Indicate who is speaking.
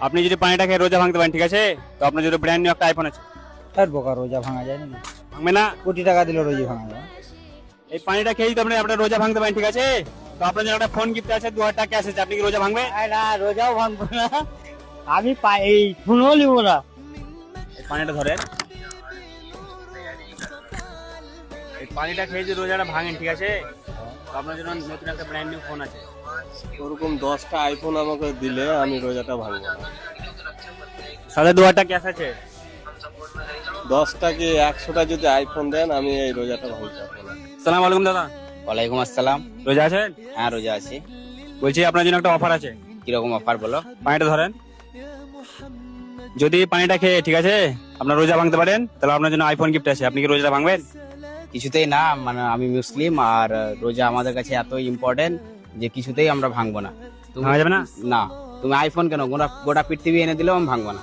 Speaker 1: আপনি যদি পানিটা খেয়ে রোজা ভাঙতে পারেন, ঠিক আছে, তো আপনার যদি ব্র্যান্ড নিউ একটা আইফোন আছে,
Speaker 2: আর বোকা রোজা ভাঙা যায় নাকি?
Speaker 1: ভাঙবে না?
Speaker 2: কোটি টাকা দিলে রোজা ভাঙা যায়?
Speaker 1: এই পানিটা খেয়ে যদি আপনি আপনার রোজা ভাঙতে পারেন, ঠিক আছে, তো আপনার জন্য একটা ফোন গিফট আছে, 2000 টাকা ক্যাশ আছে, আপনি কি রোজা ভাঙবে?
Speaker 2: না, রোজাও ভাঙবো না, আমি এই ফোনও নিব না।
Speaker 1: এই পানিটা ধরেন, এই পানিটা খেয়ে যদি রোজাটা ভাঙেন, ঠিক আছে, তো আপনার জন্য নতুন একটা ব্র্যান্ড নিউ ফোন আছে।
Speaker 3: ওরকম 10টা আইফোন আমাকে দিলে আমি রোজাটা ভাঙবো না।
Speaker 1: সাথে 2000 টাকা ক্যাশ আছে।
Speaker 3: 10টা কি 100টা যদি আইফোন দেন আমি এই রোজাটা ভাঙতে পারবো না।
Speaker 1: সালাম আলাইকুম দাদা,
Speaker 4: ওয়ালাইকুম আসসালাম।
Speaker 1: রোজা আছেন?
Speaker 4: হ্যাঁ, রোজা আছি।
Speaker 1: বলছি আপনার জন্য একটা অফার আছে।
Speaker 4: কিরকম অফার বলো?
Speaker 1: পানিটা ধরেন, যদি পানিটা খেয়ে, ঠিক আছে, আপনার রোজা ভাঙতে পারেন, তাহলে আপনার জন্য আইফোন গিফট আছে, আপনি কি রোজাটা ভাঙবেন?
Speaker 4: কিছুতেই না, মানে আমি মুসলিম আর রোজা আমাদের কাছে এত ইম্পর্টেন্ট যে কিছুতেই আমরা ভাঙবো না। তুমি
Speaker 1: ভাঙা যাবে না?
Speaker 4: না, তুমি আইফোন কেন গোটা গোটা পৃথিবী এনে দিলেও আমি ভাঙবো না।